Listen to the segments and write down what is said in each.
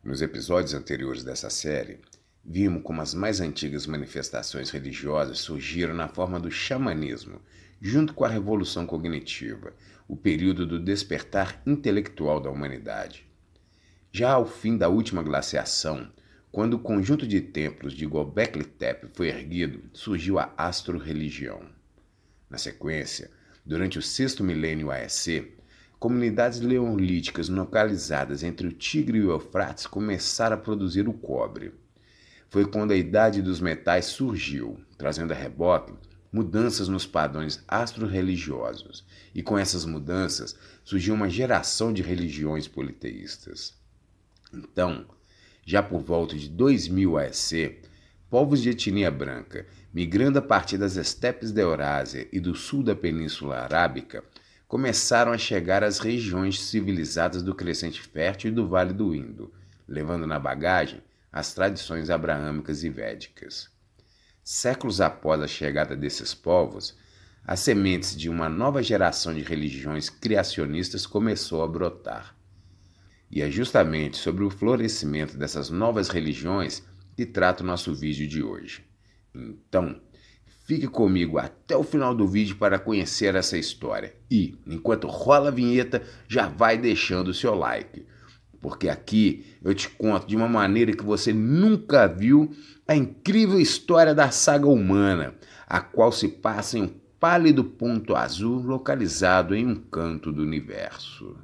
Nos episódios anteriores dessa série, vimos como as mais antigas manifestações religiosas surgiram na forma do xamanismo, junto com a Revolução Cognitiva, o período do despertar intelectual da humanidade. Já ao fim da última glaciação, quando o conjunto de templos de Göbekli Tepe foi erguido, surgiu a astro-religião. Na sequência, durante o sexto milênio AEC, comunidades leolíticas localizadas entre o Tigre e o Eufrates começaram a produzir o cobre. Foi quando a Idade dos Metais surgiu, trazendo a reboque mudanças nos padrões astro-religiosos, e com essas mudanças surgiu uma geração de religiões politeístas. Então, já por volta de 2000 AEC, povos de etnia branca, migrando a partir das estepes da Eurásia e do sul da Península Arábica, começaram a chegar às regiões civilizadas do Crescente Fértil e do Vale do Indo, levando na bagagem as tradições abraâmicas e védicas. Séculos após a chegada desses povos, as sementes de uma nova geração de religiões criacionistas começou a brotar. E é justamente sobre o florescimento dessas novas religiões que trata o nosso vídeo de hoje. Então, fique comigo até o final do vídeo para conhecer essa história. E, enquanto rola a vinheta, já vai deixando o seu like. Porque aqui eu te conto de uma maneira que você nunca viu a incrível história da saga humana, a qual se passa em um pálido ponto azul localizado em um canto do universo.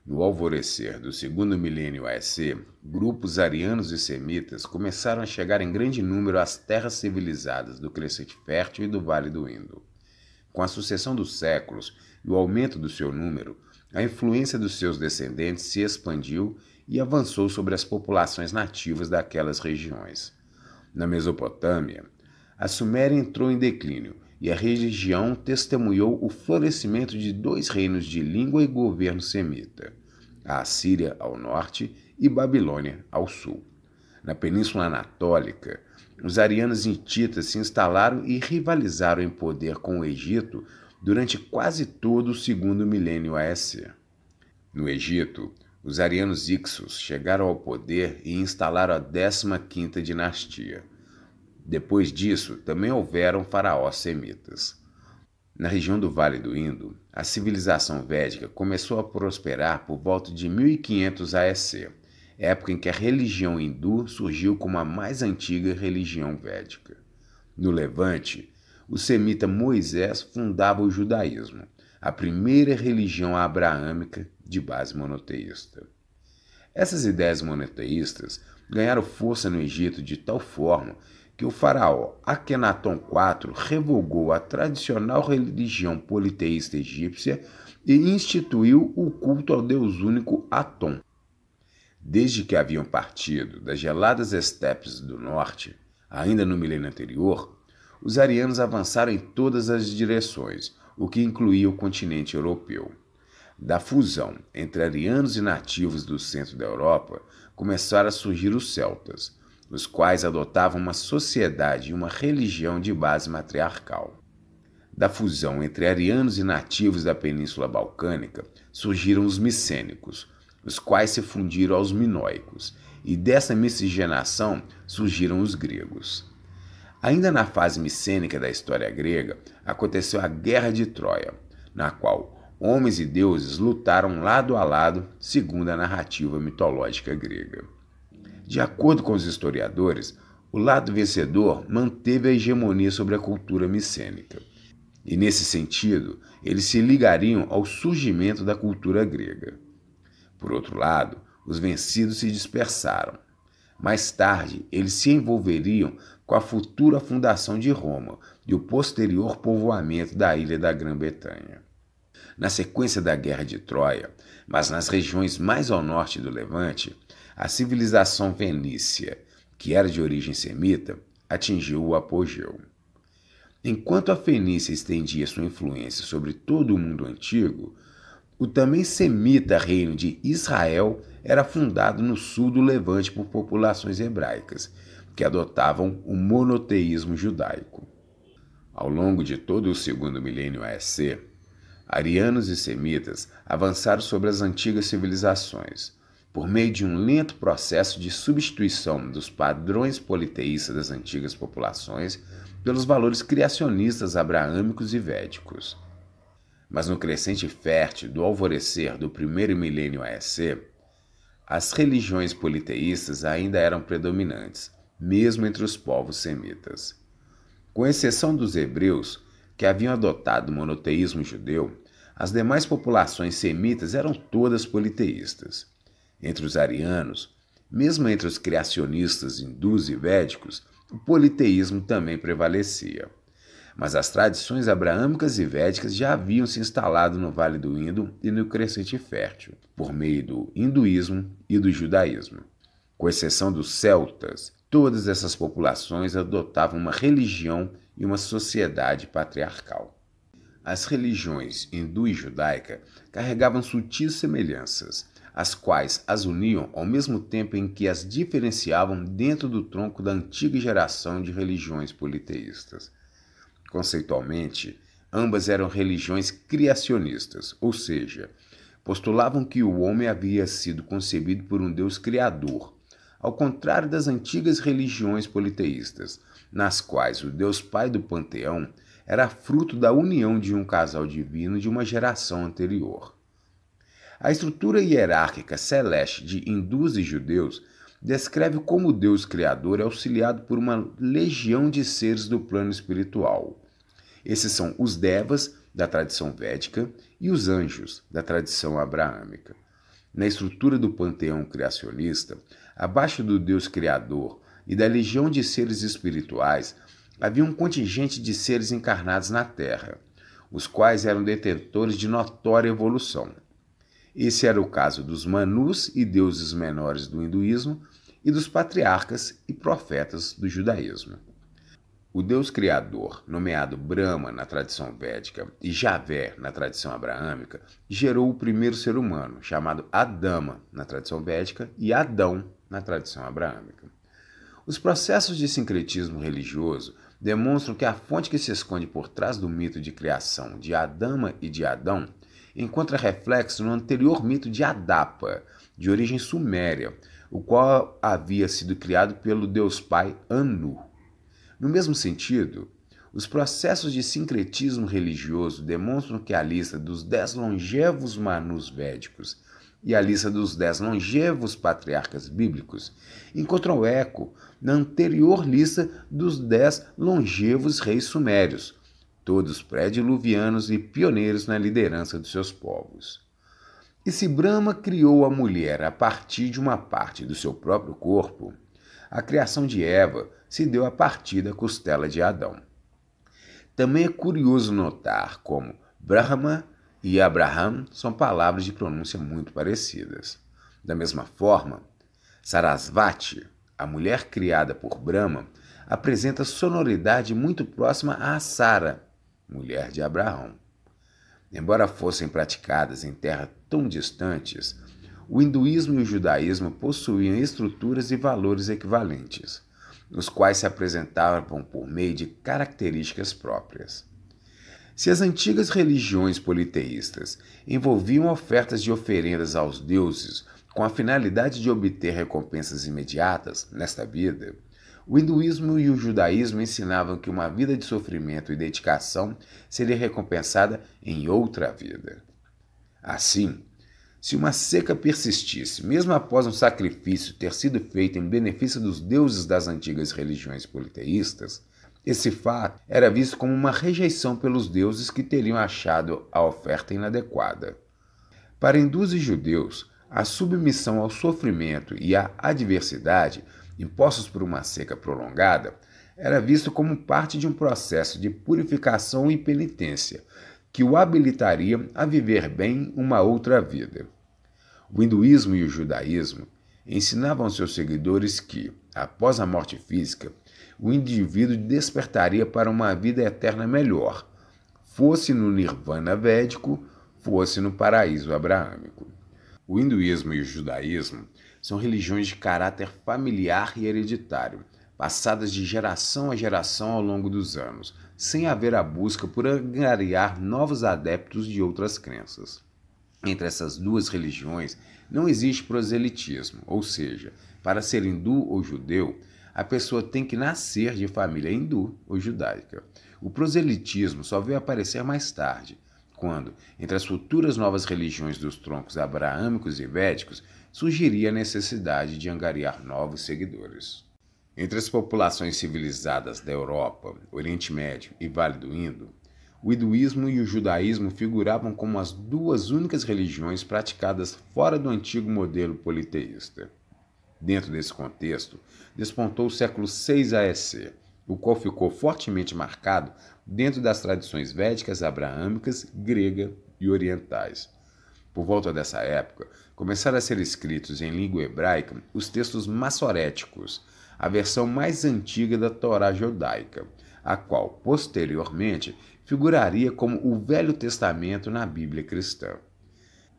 No alvorecer do segundo milênio AEC, grupos arianos e semitas começaram a chegar em grande número às terras civilizadas do Crescente Fértil e do Vale do Indo. Com a sucessão dos séculos e o aumento do seu número, a influência dos seus descendentes se expandiu e avançou sobre as populações nativas daquelas regiões. Na Mesopotâmia, a Suméria entrou em declínio, e a região testemunhou o florescimento de dois reinos de língua e governo semita, a Assíria ao norte e Babilônia ao sul. Na Península Anatólica, os arianos hititas se instalaram e rivalizaram em poder com o Egito durante quase todo o segundo milênio AEC. No Egito, os arianos Hicsos chegaram ao poder e instalaram a 15ª dinastia. Depois disso, também houveram faraós semitas. Na região do Vale do Indo, a civilização védica começou a prosperar por volta de 1500 AEC, época em que a religião hindu surgiu como a mais antiga religião védica. No Levante, o semita Moisés fundava o judaísmo, a primeira religião abraâmica de base monoteísta. Essas ideias monoteístas ganharam força no Egito de tal forma que o faraó Akhenaton IV revogou a tradicional religião politeísta egípcia e instituiu o culto ao deus único Aton. Desde que haviam partido das geladas estepes do norte, ainda no milênio anterior, os arianos avançaram em todas as direções, o que incluía o continente europeu. Da fusão entre arianos e nativos do centro da Europa, começaram a surgir os celtas, os quais adotavam uma sociedade e uma religião de base matriarcal. Da fusão entre arianos e nativos da Península Balcânica, surgiram os micênicos, os quais se fundiram aos minoicos, e dessa miscigenação surgiram os gregos. Ainda na fase micênica da história grega, aconteceu a Guerra de Troia, na qual homens e deuses lutaram lado a lado, segundo a narrativa mitológica grega. De acordo com os historiadores, o lado vencedor manteve a hegemonia sobre a cultura micênica. E, nesse sentido, eles se ligariam ao surgimento da cultura grega. Por outro lado, os vencidos se dispersaram. Mais tarde, eles se envolveriam com a futura fundação de Roma e o posterior povoamento da ilha da Grã-Bretanha. Na sequência da Guerra de Troia, mas nas regiões mais ao norte do Levante, a civilização fenícia, que era de origem semita, atingiu o apogeu. Enquanto a Fenícia estendia sua influência sobre todo o mundo antigo, o também semita reino de Israel era fundado no sul do Levante por populações hebraicas, que adotavam o monoteísmo judaico. Ao longo de todo o segundo milênio AEC, arianos e semitas avançaram sobre as antigas civilizações, por meio de um lento processo de substituição dos padrões politeístas das antigas populações pelos valores criacionistas abraâmicos e védicos. Mas no crescente fértil do alvorecer do primeiro milênio AEC, as religiões politeístas ainda eram predominantes, mesmo entre os povos semitas. Com exceção dos hebreus, que haviam adotado o monoteísmo judeu, as demais populações semitas eram todas politeístas. Entre os arianos, mesmo entre os criacionistas hindus e védicos, o politeísmo também prevalecia. Mas as tradições abraâmicas e védicas já haviam se instalado no Vale do Indo e no Crescente Fértil, por meio do hinduísmo e do judaísmo. Com exceção dos celtas, todas essas populações adotavam uma religião e uma sociedade patriarcal. As religiões hindu e judaica carregavam sutis semelhanças, as quais as uniam ao mesmo tempo em que as diferenciavam dentro do tronco da antiga geração de religiões politeístas. Conceitualmente, ambas eram religiões criacionistas, ou seja, postulavam que o homem havia sido concebido por um Deus criador, ao contrário das antigas religiões politeístas, nas quais o Deus Pai do panteão era fruto da união de um casal divino de uma geração anterior. A estrutura hierárquica celeste de hindus e judeus descreve como o Deus Criador é auxiliado por uma legião de seres do plano espiritual. Esses são os devas, da tradição védica, e os anjos, da tradição abraâmica. Na estrutura do panteão criacionista, abaixo do Deus Criador e da legião de seres espirituais, havia um contingente de seres encarnados na Terra, os quais eram detentores de notória evolução. Esse era o caso dos Manus e deuses menores do hinduísmo e dos patriarcas e profetas do judaísmo. O Deus Criador, nomeado Brahma na tradição védica e Javé na tradição abraâmica, gerou o primeiro ser humano, chamado Adama na tradição védica e Adão na tradição abraâmica. Os processos de sincretismo religioso demonstram que a fonte que se esconde por trás do mito de criação de Adama e de Adão encontra reflexo no anterior mito de Adapa, de origem suméria, o qual havia sido criado pelo deus pai Anu. No mesmo sentido, os processos de sincretismo religioso demonstram que a lista dos 10 longevos Manus védicos e a lista dos 10 longevos patriarcas bíblicos encontram eco na anterior lista dos 10 longevos reis sumérios, todos pré-diluvianos e pioneiros na liderança dos seus povos. E se Brahma criou a mulher a partir de uma parte do seu próprio corpo, a criação de Eva se deu a partir da costela de Adão. Também é curioso notar como Brahma e Abraham são palavras de pronúncia muito parecidas. Da mesma forma, Sarasvati, a mulher criada por Brahma, apresenta sonoridade muito próxima a Sara, mulher de Abraão. Embora fossem praticadas em terras tão distantes, o hinduísmo e o judaísmo possuíam estruturas e valores equivalentes, os quais se apresentavam por meio de características próprias. Se as antigas religiões politeístas envolviam ofertas de oferendas aos deuses com a finalidade de obter recompensas imediatas nesta vida, o hinduísmo e o judaísmo ensinavam que uma vida de sofrimento e dedicação seria recompensada em outra vida. Assim, se uma seca persistisse, mesmo após um sacrifício ter sido feito em benefício dos deuses das antigas religiões politeístas, esse fato era visto como uma rejeição pelos deuses que teriam achado a oferta inadequada. Para hindus e judeus, a submissão ao sofrimento e à adversidade impostos por uma seca prolongada era visto como parte de um processo de purificação e penitência que o habilitaria a viver bem uma outra vida. O hinduísmo e o judaísmo ensinavam aos seus seguidores que, após a morte física, o indivíduo despertaria para uma vida eterna melhor, fosse no nirvana védico, fosse no paraíso abraâmico. O hinduísmo e o judaísmo são religiões de caráter familiar e hereditário, passadas de geração a geração ao longo dos anos, sem haver a busca por angariar novos adeptos de outras crenças. Entre essas duas religiões não existe proselitismo, ou seja, para ser hindu ou judeu, a pessoa tem que nascer de família hindu ou judaica. O proselitismo só veio aparecer mais tarde, quando, entre as futuras novas religiões dos troncos abraâmicos e védicos, surgiria a necessidade de angariar novos seguidores. Entre as populações civilizadas da Europa, Oriente Médio e Vale do Indo, o hinduísmo e o judaísmo figuravam como as duas únicas religiões praticadas fora do antigo modelo politeísta. Dentro desse contexto, despontou o século VI a.C., o qual ficou fortemente marcado dentro das tradições védicas, abraâmicas, grega e orientais. Por volta dessa época, começaram a ser escritos em língua hebraica os textos massoréticos, a versão mais antiga da Torá judaica, a qual, posteriormente, figuraria como o Velho Testamento na Bíblia cristã.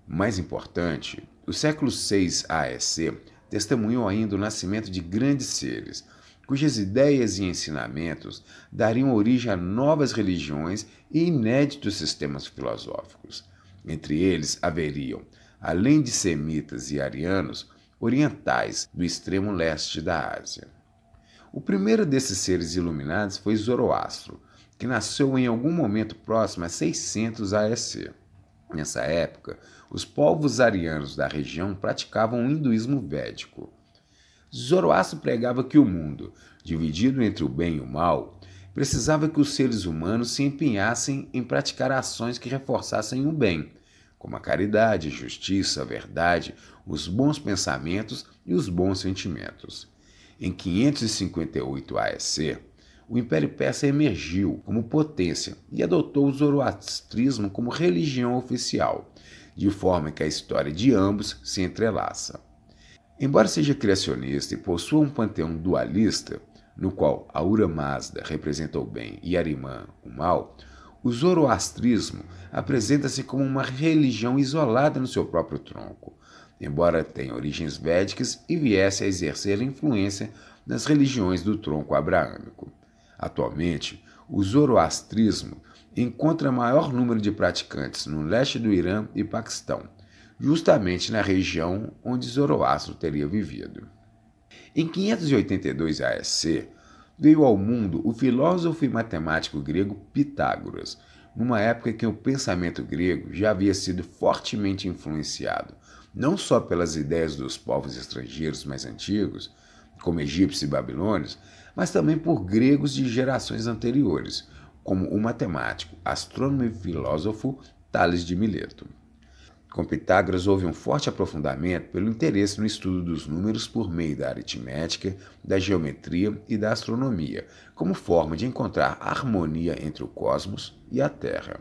Mais importante, o século VI a.C. testemunhou ainda o nascimento de grandes seres, cujas ideias e ensinamentos dariam origem a novas religiões e inéditos sistemas filosóficos. Entre eles haveriam, além de semitas e arianos, orientais do extremo leste da Ásia. O primeiro desses seres iluminados foi Zoroastro, que nasceu em algum momento próximo a 600 a.C. Nessa época, os povos arianos da região praticavam o hinduísmo védico. Zoroastro pregava que o mundo, dividido entre o bem e o mal, precisava que os seres humanos se empenhassem em praticar ações que reforçassem o bem, como a caridade, a justiça, a verdade, os bons pensamentos e os bons sentimentos. Em 558 a.C., o Império Persa emergiu como potência e adotou o zoroastrismo como religião oficial, de forma que a história de ambos se entrelaça. Embora seja criacionista e possua um panteão dualista, no qual Ahura Mazda representa o bem e Ahriman o mal, o zoroastrismo apresenta-se como uma religião isolada no seu próprio tronco, embora tenha origens védicas e viesse a exercer influência nas religiões do tronco abraâmico. Atualmente, o zoroastrismo encontra maior número de praticantes no leste do Irã e Paquistão, justamente na região onde Zoroastro teria vivido. Em 582 a.C., veio ao mundo o filósofo e matemático grego Pitágoras, numa época em que o pensamento grego já havia sido fortemente influenciado, não só pelas ideias dos povos estrangeiros mais antigos, como egípcios e babilônios, mas também por gregos de gerações anteriores, como o matemático, astrônomo e filósofo Tales de Mileto. Com Pitágoras houve um forte aprofundamento pelo interesse no estudo dos números por meio da aritmética, da geometria e da astronomia, como forma de encontrar harmonia entre o cosmos e a Terra.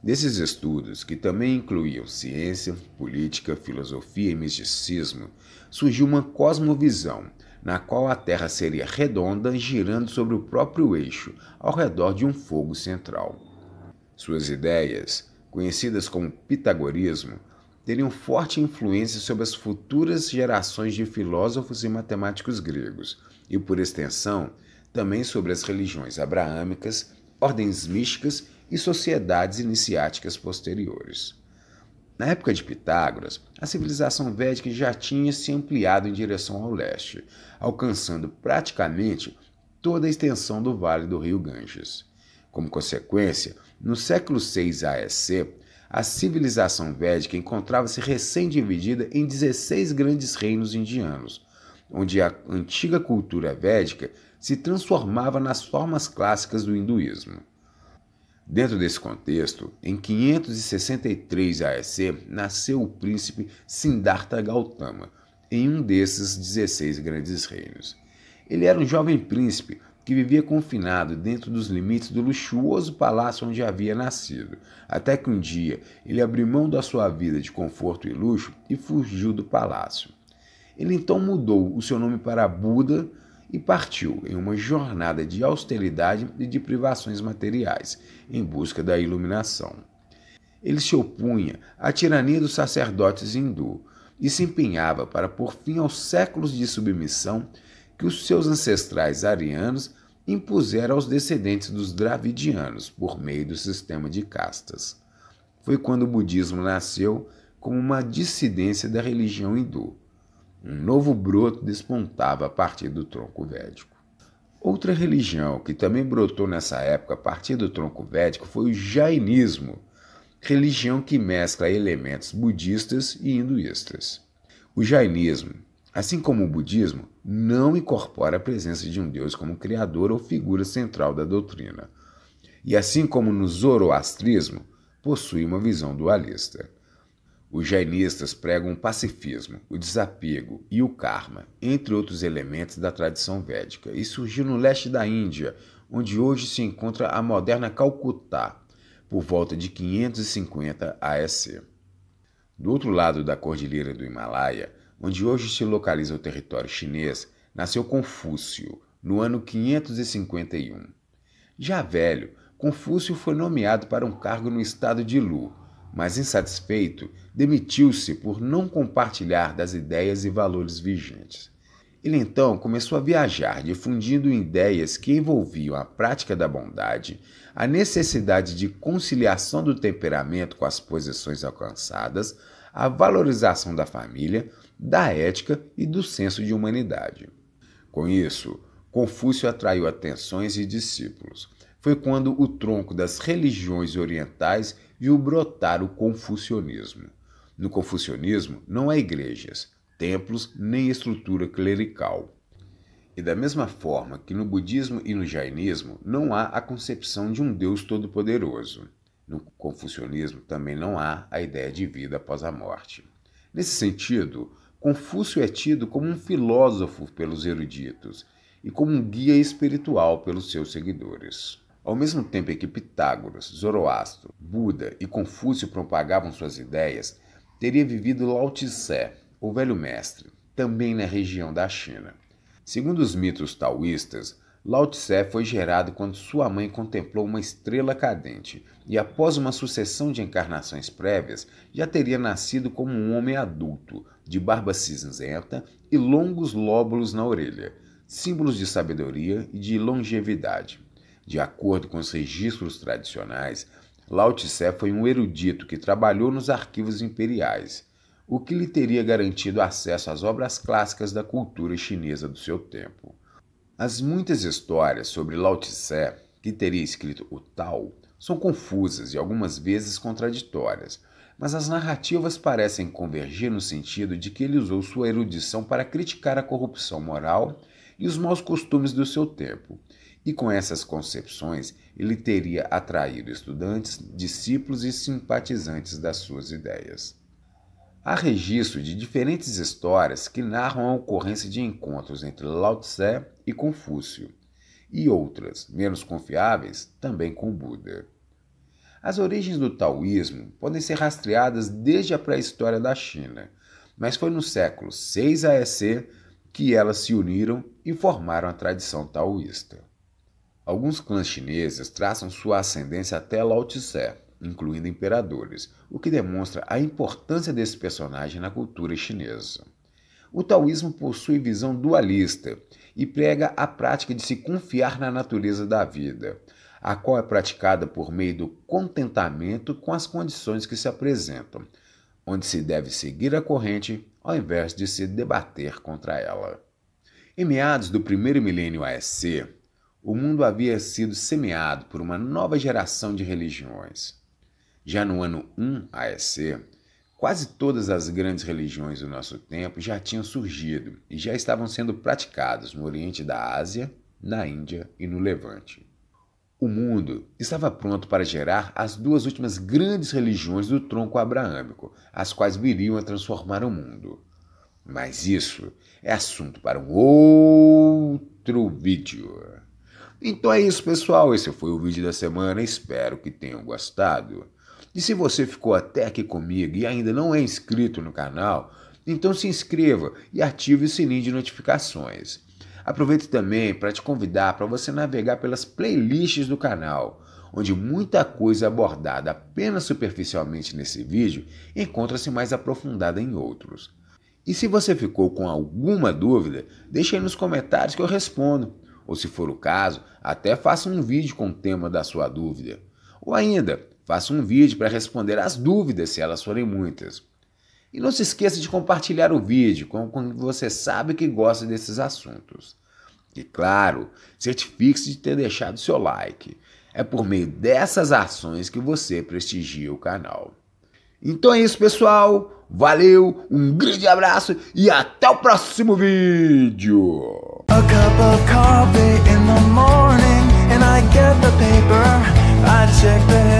Desses estudos, que também incluíam ciência, política, filosofia e misticismo, surgiu uma cosmovisão, na qual a Terra seria redonda, girando sobre o próprio eixo, ao redor de um fogo central. Suas ideias, conhecidas como pitagorismo, teriam forte influência sobre as futuras gerações de filósofos e matemáticos gregos, e, por extensão, também sobre as religiões abraâmicas, ordens místicas e sociedades iniciáticas posteriores. Na época de Pitágoras, a civilização védica já tinha se ampliado em direção ao leste, alcançando praticamente toda a extensão do vale do rio Ganges. Como consequência, no século VI a.C., a civilização védica encontrava-se recém-dividida em 16 grandes reinos indianos, onde a antiga cultura védica se transformava nas formas clássicas do hinduísmo. Dentro desse contexto, em 563 a.C., nasceu o príncipe Siddhartha Gautama, em um desses 16 grandes reinos. Ele era um jovem príncipe que vivia confinado dentro dos limites do luxuoso palácio onde havia nascido, até que um dia ele abriu mão da sua vida de conforto e luxo e fugiu do palácio. Ele então mudou o seu nome para Buda e partiu em uma jornada de austeridade e de privações materiais, em busca da iluminação. Ele se opunha à tirania dos sacerdotes hindu e se empenhava para pôr fim aos séculos de submissão que os seus ancestrais arianos impuseram aos descendentes dos dravidianos por meio do sistema de castas. Foi quando o budismo nasceu como uma dissidência da religião hindu. Um novo broto despontava a partir do tronco védico. Outra religião que também brotou nessa época a partir do tronco védico foi o jainismo, religião que mescla elementos budistas e hinduístas. O jainismo, assim como o budismo, não incorpora a presença de um deus como criador ou figura central da doutrina. E assim como no zoroastrismo, possui uma visão dualista. Os jainistas pregam o pacifismo, o desapego e o karma, entre outros elementos da tradição védica, e surgiu no leste da Índia, onde hoje se encontra a moderna Calcutá, por volta de 550 AEC. Do outro lado da cordilheira do Himalaia, onde hoje se localiza o território chinês, nasceu Confúcio, no ano 551. Já velho, Confúcio foi nomeado para um cargo no estado de Lu, mas insatisfeito, demitiu-se por não compartilhar das ideias e valores vigentes. Ele então começou a viajar, difundindo ideias que envolviam a prática da bondade, a necessidade de conciliação do temperamento com as posições alcançadas, a valorização da família, da ética e do senso de humanidade. Com isso, Confúcio atraiu atenções e discípulos. Foi quando o tronco das religiões orientais viu brotar o confucionismo. No confucionismo não há igrejas, templos nem estrutura clerical. E da mesma forma que no budismo e no jainismo não há a concepção de um Deus todo-poderoso. No confucionismo também não há a ideia de vida após a morte. Nesse sentido, Confúcio é tido como um filósofo pelos eruditos e como um guia espiritual pelos seus seguidores. Ao mesmo tempo em que Pitágoras, Zoroastro, Buda e Confúcio propagavam suas ideias, teria vivido Lao Tse, o velho mestre, também na região da China. Segundo os mitos taoístas, Lao Tse foi gerado quando sua mãe contemplou uma estrela cadente e, após uma sucessão de encarnações prévias, já teria nascido como um homem adulto, de barba cinzenta e longos lóbulos na orelha, símbolos de sabedoria e de longevidade. De acordo com os registros tradicionais, Lao Tse foi um erudito que trabalhou nos arquivos imperiais, o que lhe teria garantido acesso às obras clássicas da cultura chinesa do seu tempo. As muitas histórias sobre Lao Tse, que teria escrito o Tao, são confusas e algumas vezes contraditórias, mas as narrativas parecem convergir no sentido de que ele usou sua erudição para criticar a corrupção moral e os maus costumes do seu tempo. E com essas concepções, ele teria atraído estudantes, discípulos e simpatizantes das suas ideias. Há registro de diferentes histórias que narram a ocorrência de encontros entre Lao Tse e Confúcio, e outras, menos confiáveis, também com Buda. As origens do taoísmo podem ser rastreadas desde a pré-história da China, mas foi no século VI AEC que elas se uniram e formaram a tradição taoísta. Alguns clãs chineses traçam sua ascendência até Lao Tse, incluindo imperadores, o que demonstra a importância desse personagem na cultura chinesa. O taoísmo possui visão dualista e prega a prática de se confiar na natureza da vida, a qual é praticada por meio do contentamento com as condições que se apresentam, onde se deve seguir a corrente ao invés de se debater contra ela. Em meados do primeiro milênio AEC, o mundo havia sido semeado por uma nova geração de religiões. Já no ano 1 AEC, quase todas as grandes religiões do nosso tempo já tinham surgido e já estavam sendo praticadas no Oriente da Ásia, na Índia e no Levante. O mundo estava pronto para gerar as duas últimas grandes religiões do tronco abraâmico, as quais viriam a transformar o mundo. Mas isso é assunto para um outro vídeo. Então é isso, pessoal. Esse foi o vídeo da semana. Espero que tenham gostado. E se você ficou até aqui comigo e ainda não é inscrito no canal, então se inscreva e ative o sininho de notificações. Aproveito também para te convidar para você navegar pelas playlists do canal, onde muita coisa abordada apenas superficialmente nesse vídeo encontra-se mais aprofundada em outros. E se você ficou com alguma dúvida, deixe aí nos comentários que eu respondo. Ou se for o caso, até faça um vídeo com o tema da sua dúvida. Ou ainda, faça um vídeo para responder as dúvidas, se elas forem muitas. E não se esqueça de compartilhar o vídeo com quem você sabe que gosta desses assuntos. E claro, certifique-se de ter deixado seu like. É por meio dessas ações que você prestigia o canal. Então é isso, pessoal. Valeu, um grande abraço e até o próximo vídeo. A cup of coffee in the morning and I get the paper. I check the